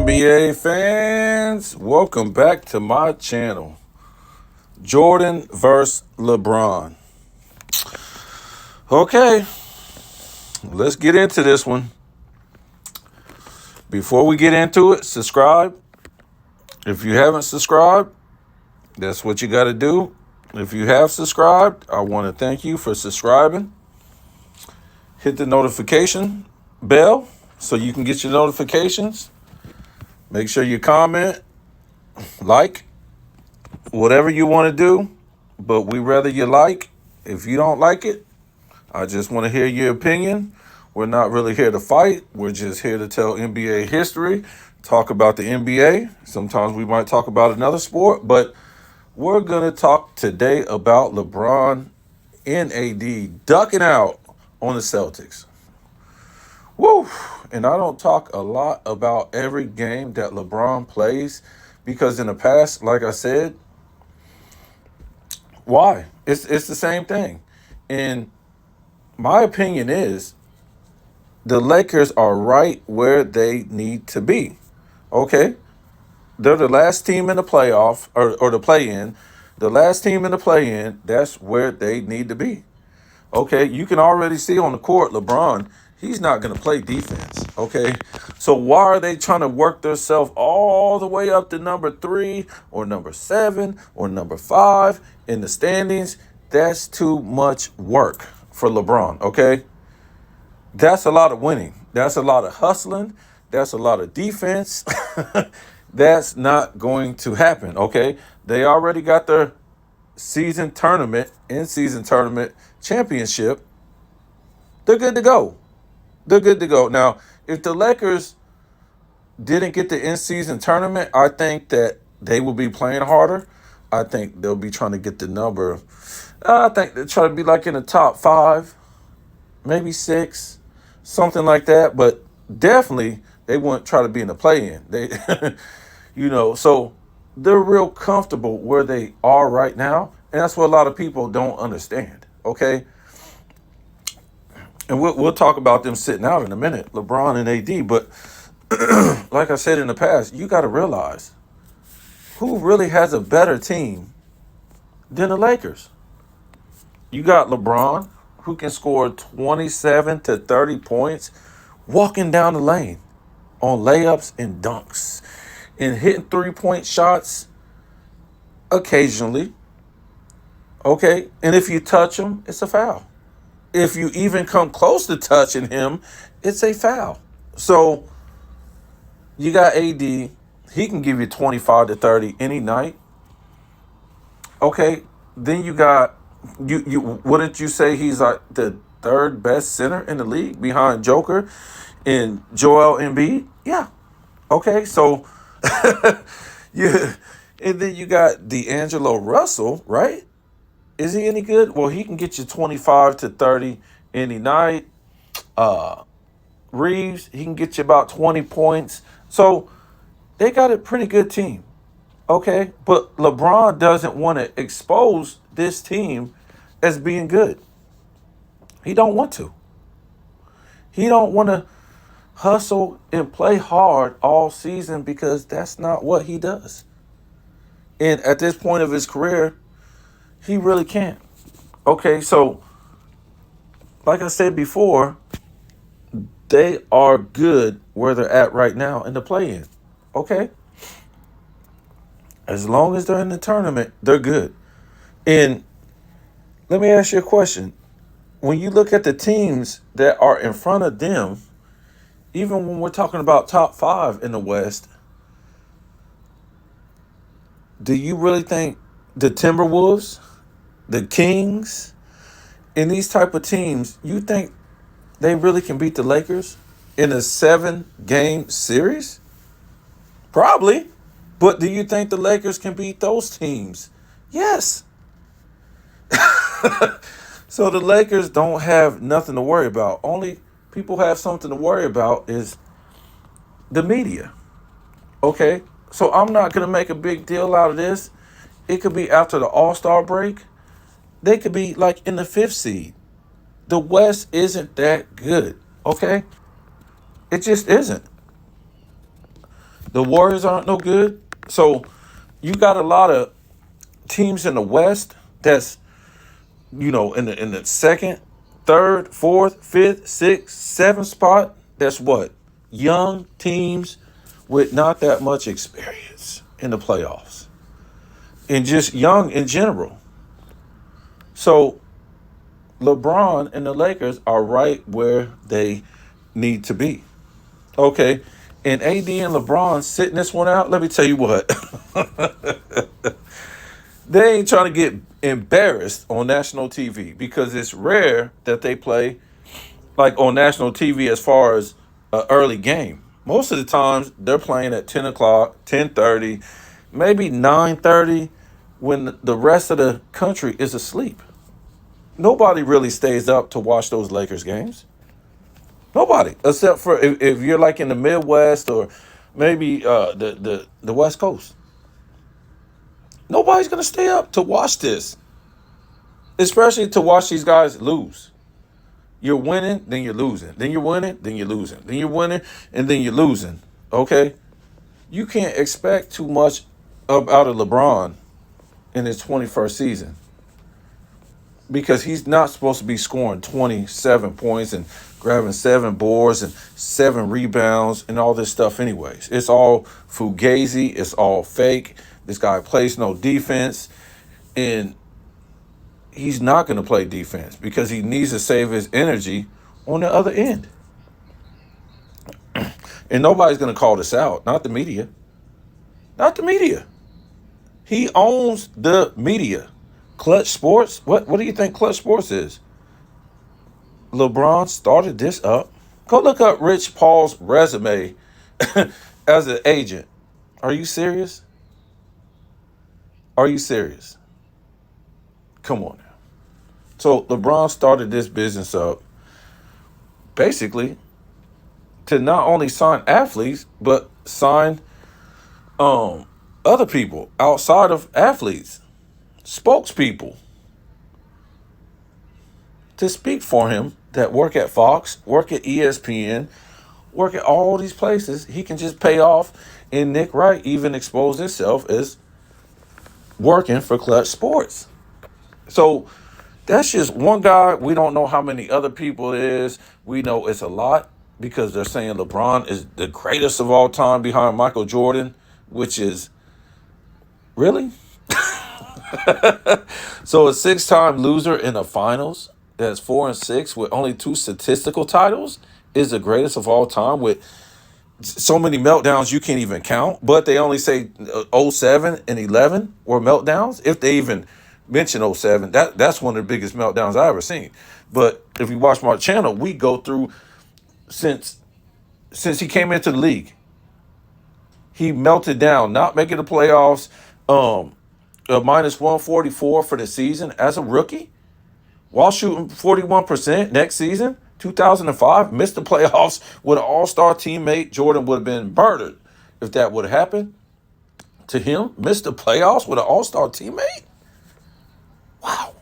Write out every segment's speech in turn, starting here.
NBA fans, welcome back to my channel. Jordan versus LeBron. Okay, let's get into this one. Before we get into it, subscribe. If you haven't subscribed, that's what you got to do. If you have subscribed, I want to thank you for subscribing. Hit the notification bell so you can get your notifications. Make sure you comment, like, whatever you want to do, but we rather you like. If you don't like it, I just want to hear your opinion. We're not really here to fight. We're just here to tell NBA history, talk about the NBA. Sometimes we might talk about another sport, but we're going to talk today about LeBron and AD ducking out on the Celtics. Woo! And I don't talk a lot about every game that LeBron plays because in the past, like I said, why? It's the same thing. And my opinion is the Lakers are right where they need to be. Okay? They're the last team in the playoff or the play-in. The last team in the play-in, that's where they need to be. Okay? You can already see on the court, LeBron, he's not going to play defense. Okay? So why are they trying to work themselves all the way up to number 3 or number 7 or number 5 in the standings? That's too much work for LeBron, okay? That's a lot of winning. That's a lot of hustling. That's a lot of defense. That's not going to happen, okay? They already got their in-season tournament championship. They're good to go. They're good to go. Now, if the Lakers didn't get the in-season tournament, I think that they will be playing harder. I think they'll be trying to get the number. I think they'll try to be like in the top 5, maybe 6, something like that. But definitely they wouldn't try to be in the play-in. They, so they're real comfortable where they are right now. And that's what a lot of people don't understand, okay? And we'll talk about them sitting out in a minute, LeBron and AD. But like I said in the past, you got to realize who really has a better team than the Lakers. You got LeBron, who can score 27 to 30 points walking down the lane on layups and dunks and hitting three-point shots occasionally. Okay? And if you touch him, it's a foul. If you even come close to touching him, it's a foul. So you got AD. He can give you 25 to 30 any night. Okay, then you got you wouldn't you say he's like the third best center in the league behind Joker and Joel Embiid? Yeah. Okay, so yeah, and then you got D'Angelo Russell, right? Is he any good? Well, he can get you 25 to 30 any night. Reeves, he can get you about 20 points. So they got a pretty good team. Okay? But LeBron doesn't want to expose this team as being good. He don't want to. He don't want to hustle and play hard all season because that's not what he does. And at this point of his career, he really can't. Okay, so like I said before, they are good where they're at right now in the play-in. Okay? As long as they're in the tournament, they're good. And let me ask you a question. When you look at the teams that are in front of them, even when we're talking about top 5 in the West, do you really think the Timberwolves, the Kings, and these type of teams, you think they really can beat the Lakers in a 7-game series? Probably. But do you think the Lakers can beat those teams? Yes. So the Lakers don't have nothing to worry about. Only people have something to worry about is the media. Okay? So I'm not going to make a big deal out of this. It could be after the All-Star break. They could be like in the 5th seed. The West isn't that good. Okay? It just isn't. The Warriors aren't no good. So you got a lot of teams in the West that's, in the second, third, fourth, fifth, sixth, seventh spot. That's what? Young teams with not that much experience in the playoffs. And just young in general. So LeBron and the Lakers are right where they need to be. Okay. And AD and LeBron sitting this one out, let me tell you what. They ain't trying to get embarrassed on national TV because it's rare that they play like on national TV as far as an early game. Most of the times they're playing at 10 o'clock, 10:30, maybe 9:30 when the rest of the country is asleep. Nobody really stays up to watch those Lakers games. Nobody, except for if you're like in the Midwest or maybe the West Coast. Nobody's gonna stay up to watch this, especially to watch these guys lose. You're winning, then you're losing. Then you're winning, then you're losing. Then you're winning, and then you're losing. Okay? You can't expect too much out of LeBron in his 21st season because he's not supposed to be scoring 27 points and grabbing 7 boards and 7 rebounds and all this stuff, anyways. It's all fugazi, it's all fake. This guy plays no defense, and he's not going to play defense because he needs to save his energy on the other end. And nobody's going to call this out. Not the media. Not the media. He owns the media. Clutch Sports. What do you think Clutch Sports is? LeBron started this up. Go look up Rich Paul's resume as an agent. Are you serious? Are you serious? Come on now. So LeBron started this business up basically to not only sign athletes, but sign other people outside of athletes, spokespeople to speak for him that work at Fox, work at ESPN, work at all these places. He can just pay off, and Nick Wright even exposed himself as working for Clutch Sports. So that's just one guy. We don't know how many other people it is. We know it's a lot because they're saying LeBron is the greatest of all time behind Michael Jordan, which is really? So a 6-time loser in the finals that's 4-6 with only 2 statistical titles is the greatest of all time with so many meltdowns you can't even count. But they only say 07 and 11 were meltdowns. If they even mention '07, that's one of the biggest meltdowns I ever seen. But if you watch my channel, we go through since he came into the league. He melted down, not making the playoffs, a minus 144 for the season as a rookie, while shooting 41% next season. 2005, missed the playoffs with an all-star teammate. Jordan would have been murdered if that would have happened to him. Missed the playoffs with an all-star teammate? Wow.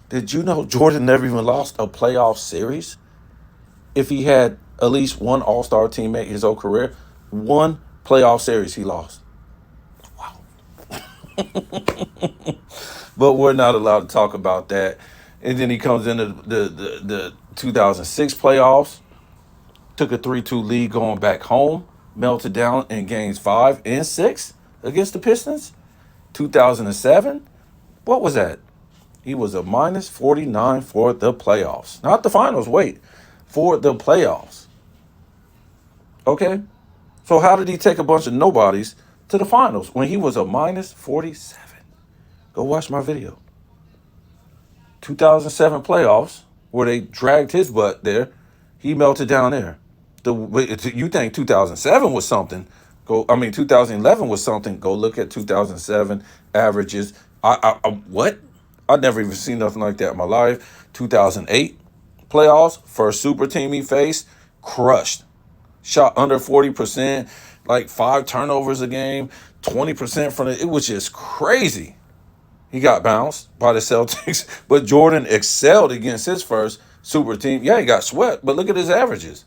Did you know Jordan never even lost a playoff series? If he had at least one all-star teammate his whole career, one playoff series he lost. Wow. But we're not allowed to talk about that. And then he comes into the 2006 playoffs, took a 3-2 lead going back home, melted down in games 5 and 6 against the Pistons. 2007, what was that? He was a minus 49 for the playoffs. Not the finals, wait, for the playoffs. Okay? So how did he take a bunch of nobodies to the finals when he was a minus 47? Go watch my video. 2007 playoffs, where they dragged his butt there, he melted down there. You think 2007 was something? 2011 was something. Go look at 2007 averages. What? I'd never even seen nothing like that in my life. 2008 playoffs, first super team he faced, crushed. Shot under 40%, like 5 turnovers a game, 20% from it. It was just crazy. He got bounced by the Celtics, but Jordan excelled against his first super team. Yeah, he got swept, but look at his averages.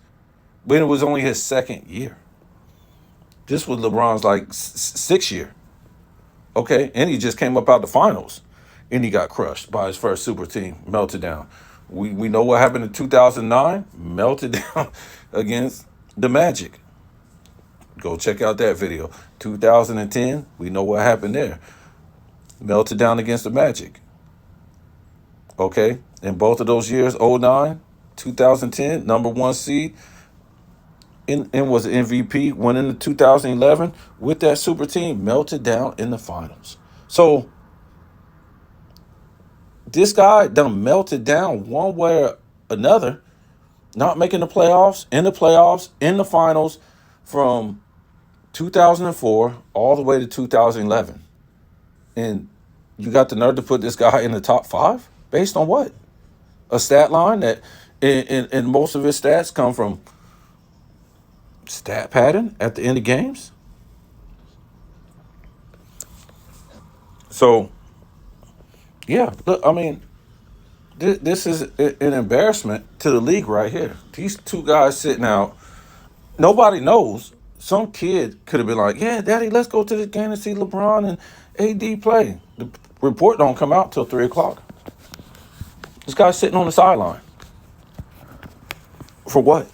when it was only his second year. This was LeBron's like sixth year. Okay, and he just came up out the finals, and he got crushed by his first super team, melted down. We know what happened in 2009, melted down against the Magic. Go check out that video. 2010, we know what happened there, melted down against the Magic. Okay, in both of those years, '09, 2010, number one seed, and was MVP, went into 2011 with that super team, melted down in the finals. So this guy done melted down one way or another, not making the playoffs, in the finals from 2004 all the way to 2011. And you got the nerve to put this guy in the top five? Based on what? A stat line that, and most of his stats come from stat padding at the end of games? So, yeah, look, I mean, this is an embarrassment to the league right here. These two guys sitting out. Nobody knows. Some kid could have been like, "Yeah, Daddy, let's go to the game and see LeBron and AD play." The report don't come out till 3 o'clock. This guy's sitting on the sideline for what?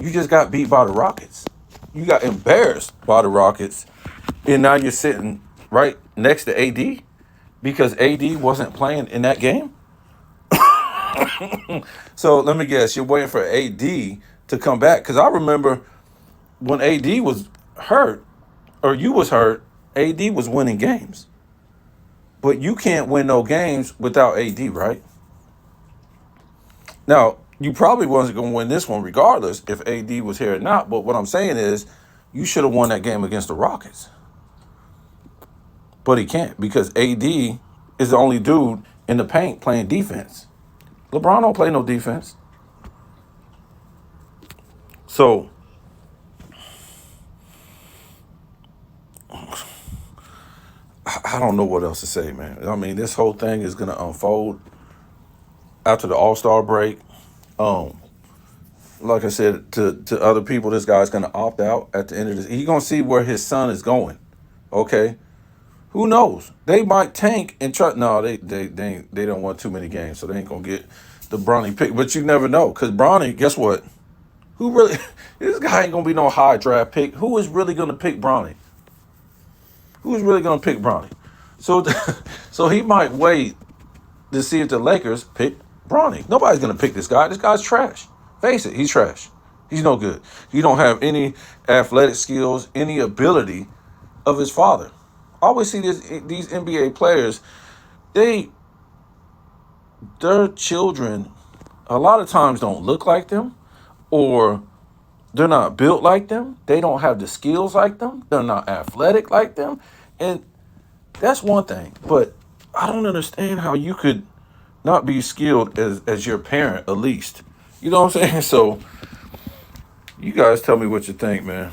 You just got beat by the Rockets. You got embarrassed by the Rockets, and now you're sitting right next to AD because AD wasn't playing in that game. So let me guess, you're waiting for AD to come back, because I remember when AD was hurt, or you was hurt, AD was winning games. But you can't win no games without AD, right? Now, you probably wasn't going to win this one regardless if AD was here or not. But what I'm saying is, you should have won that game against the Rockets. But he can't, because AD is the only dude in the paint playing defense. LeBron don't play no defense. So, I don't know what else to say, man. I mean, this whole thing is going to unfold after the All-Star break. Like I said to other people, this guy's going to opt out at the end of this. He's going to see where his son is going. Okay? Who knows? They might tank and try. No, they don't want too many games, so they ain't going to get the Bronny pick. But you never know, because Bronny, guess what? Who really? This guy ain't going to be no high draft pick. Who is really going to pick Bronny? Who's really going to pick Bronny? So, so he might wait to see if the Lakers pick Bronny. Nobody's going to pick this guy. This guy's trash. Face it, he's trash. He's no good. He don't have any athletic skills, any ability of his father. I always see these NBA players, their children a lot of times don't look like them, or they're not built like them. They don't have the skills like them. They're not athletic like them. And that's one thing. But I don't understand how you could not be skilled as your parent, at least. You know what I'm saying? So you guys tell me what you think, man.